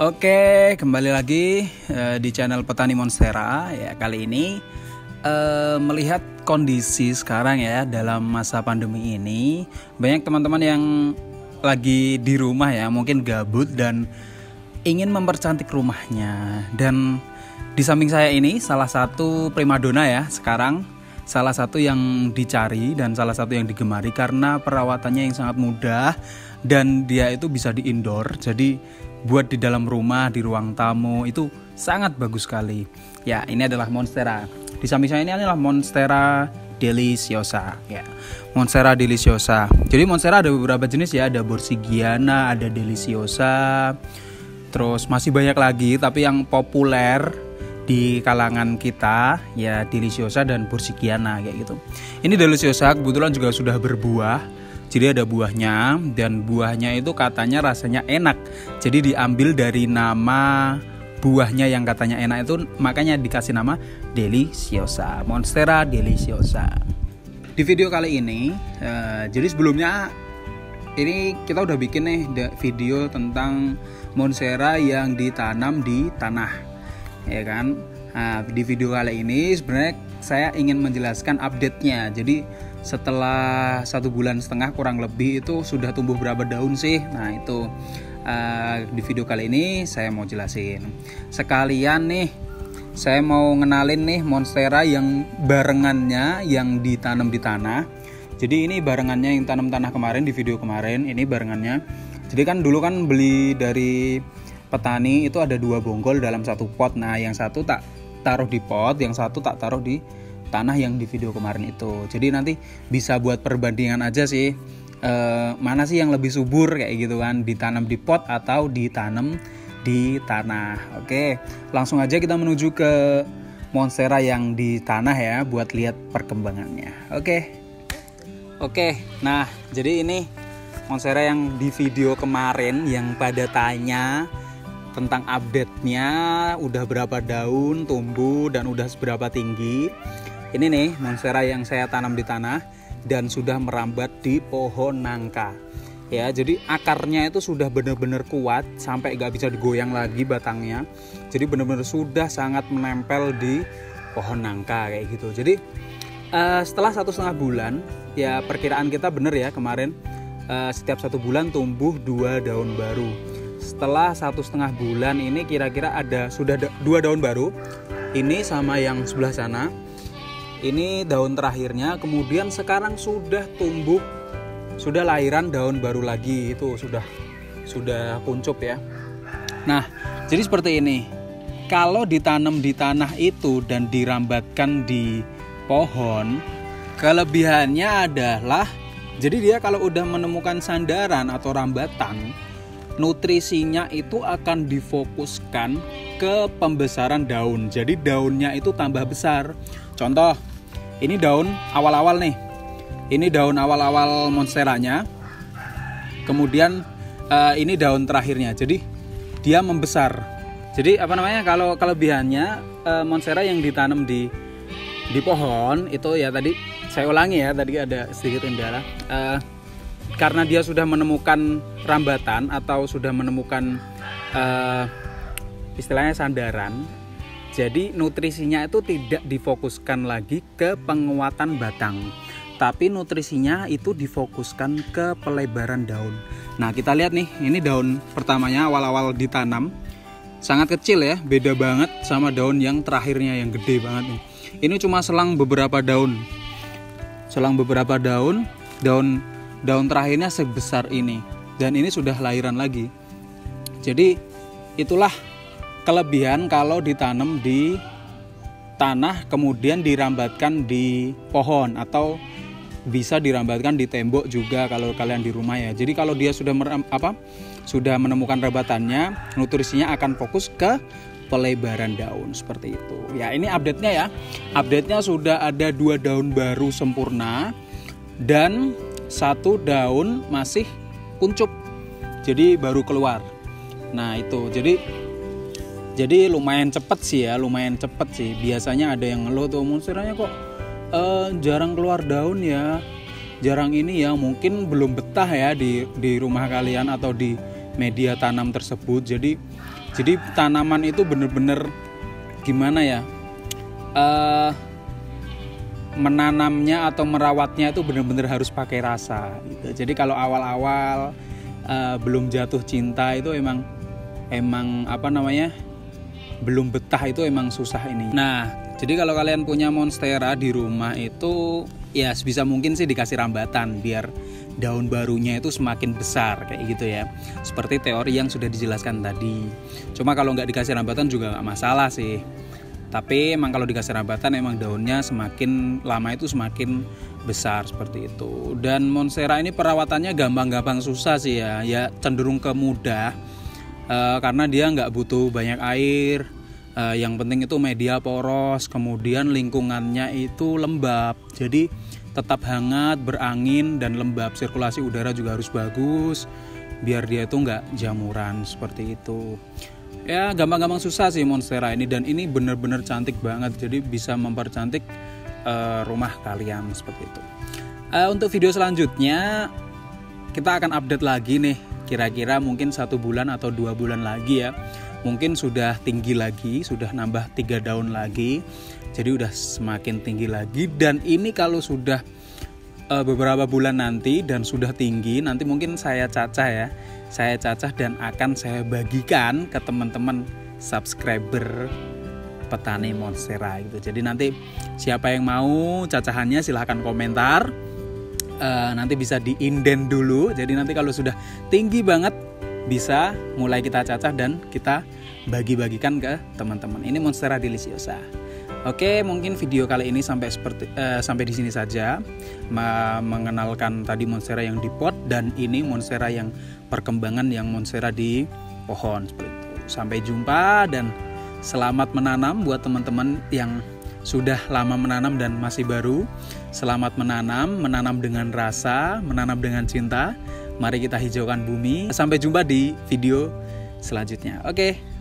Oke, kembali lagi di channel Petani Monstera. Ya, kali ini melihat kondisi sekarang ya dalam masa pandemi ini, banyak teman-teman yang lagi di rumah ya, mungkin gabut dan ingin mempercantik rumahnya. Dan di samping saya ini salah satu primadona ya sekarang, salah satu yang dicari dan salah satu yang digemari karena perawatannya yang sangat mudah dan dia itu bisa di indoor. Jadi buat di dalam rumah, di ruang tamu itu sangat bagus sekali. Ya, ini adalah Monstera. Di samping saya ini adalah Monstera deliciosa. Ya, Monstera deliciosa. Jadi Monstera ada beberapa jenis ya, ada Borsigiana, ada deliciosa. Terus masih banyak lagi, tapi yang populer di kalangan kita ya deliciosa dan Borsigiana kayak gitu. Ini deliciosa kebetulan juga sudah berbuah. Jadi ada buahnya dan buahnya itu katanya rasanya enak. Jadi diambil dari nama buahnya yang katanya enak itu, makanya dikasih nama deliciosa, Monstera deliciosa. Di video kali ini, jadi sebelumnya ini kita udah bikin nih video tentang Monstera yang ditanam di tanah, ya kan? Nah, di video kali ini sebenarnya saya ingin menjelaskan update-nya. Jadi setelah 1,5 bulan kurang lebih itu sudah tumbuh berapa daun sih? Nah itu di video kali ini saya mau jelasin. Sekalian nih saya mau ngenalin nih Monstera yang barengannya yang ditanam di tanah. Jadi ini barengannya yang tanam tanah kemarin di video kemarin, ini barengannya. Jadi kan dulu kan beli dari petani itu ada 2 bonggol dalam 1 pot. Nah yang satu tak taruh di pot, yang satu tak taruh di tanah yang di video kemarin itu. Jadi nanti bisa buat perbandingan aja sih, mana sih yang lebih subur kayak gitu kan, ditanam di pot atau ditanam di tanah. Oke, langsung aja kita menuju ke Monstera yang di tanah ya buat lihat perkembangannya. Oke, nah jadi ini Monstera yang di video kemarin yang pada tanya tentang update-nya, udah berapa daun tumbuh dan udah seberapa tinggi. Ini nih Monstera yang saya tanam di tanah dan sudah merambat di pohon nangka. Ya, jadi akarnya itu sudah benar-benar kuat sampai nggak bisa digoyang lagi batangnya. Jadi benar-benar sudah sangat menempel di pohon nangka kayak gitu. Jadi setelah 1,5 bulan, ya perkiraan kita bener ya kemarin, setiap 1 bulan tumbuh 2 daun baru. Setelah 1,5 bulan ini kira-kira sudah 2 daun baru. Ini sama yang sebelah sana. Ini daun terakhirnya, kemudian sekarang sudah tumbuh, sudah lahiran daun baru lagi, itu sudah kuncup ya. Nah, jadi seperti ini. Kalau ditanam di tanah itu dan dirambatkan di pohon, kelebihannya adalah jadi dia kalau udah menemukan sandaran atau rambatan, nutrisinya itu akan difokuskan ke pembesaran daun. Jadi daunnya itu tambah besar. Contoh, ini daun awal-awal nih. Ini daun awal-awal Monsteranya. Kemudian ini daun terakhirnya. Jadi dia membesar. Jadi kalau kelebihannya Monstera yang ditanam di pohon itu ya tadi saya ulangi ya, tadi ada sedikit kendala. Karena dia sudah menemukan rambatan atau sudah menemukan istilahnya sandaran, jadi nutrisinya itu tidak difokuskan lagi ke penguatan batang, tapi nutrisinya itu difokuskan ke pelebaran daun. Nah kita lihat nih, ini daun pertamanya awal-awal ditanam sangat kecil ya, beda banget sama daun yang terakhirnya yang gede banget nih. Ini cuma selang beberapa daun, daun terakhirnya sebesar ini, dan ini sudah lahiran lagi. Jadi itulah kelebihan kalau ditanam di tanah kemudian dirambatkan di pohon, atau bisa dirambatkan di tembok juga kalau kalian di rumah ya. Jadi kalau dia sudah menemukan rambatannya, nutrisinya akan fokus ke pelebaran daun seperti itu. Ya ini update-nya ya. Update-nya sudah ada 2 daun baru sempurna dan 1 daun masih kuncup, jadi baru keluar. Nah itu jadi lumayan cepet sih. Biasanya ada yang ngeluh tuh, Monsteranya kok jarang keluar daun ya, jarang ini ya. Mungkin belum betah ya di rumah kalian atau di media tanam tersebut. Jadi Jadi tanaman itu bener-bener gimana ya, menanamnya atau merawatnya itu bener-bener harus pakai rasa gitu. Jadi kalau awal-awal belum jatuh cinta itu emang apa namanya, belum betah itu emang susah ini. Nah, jadi kalau kalian punya monstera di rumah itu ya sebisa mungkin sih dikasih rambatan biar daun barunya itu semakin besar kayak gitu ya. Seperti teori yang sudah dijelaskan tadi. Cuma kalau nggak dikasih rambatan juga nggak masalah sih. Tapi emang kalau dikasih rambatan emang daunnya semakin lama itu semakin besar seperti itu. Dan monstera ini perawatannya gampang-gampang susah sih ya. Ya cenderung ke mudah. Karena dia nggak butuh banyak air, yang penting itu media poros, kemudian lingkungannya itu lembab, jadi tetap hangat, berangin dan lembab, sirkulasi udara juga harus bagus biar dia itu nggak jamuran seperti itu. Ya gampang-gampang susah sih monstera ini, dan ini bener-bener cantik banget, jadi bisa mempercantik rumah kalian seperti itu. Untuk video selanjutnya kita akan update lagi nih, kira-kira mungkin 1 bulan atau 2 bulan lagi ya, mungkin sudah tinggi lagi, sudah nambah 3 daun lagi, jadi udah semakin tinggi lagi. Dan ini kalau sudah beberapa bulan nanti dan sudah tinggi, nanti mungkin saya cacah ya, saya cacah dan akan saya bagikan ke teman-teman subscriber petani monstera gitu. Jadi nanti siapa yang mau cacahannya silahkan komentar. Nanti bisa diinden dulu, jadi nanti kalau sudah tinggi banget bisa mulai kita cacah dan kita bagi-bagikan ke teman-teman. Ini Monstera deliciosa. Oke, mungkin video kali ini sampai di sini saja, mengenalkan tadi monstera yang di pot dan ini monstera yang perkembangan yang monstera di pohon seperti itu. Sampai jumpa dan selamat menanam buat teman-teman yang sudah lama menanam dan masih baru. Selamat menanam dengan rasa, menanam dengan cinta. Mari kita hijaukan bumi. Sampai jumpa di video selanjutnya. Oke.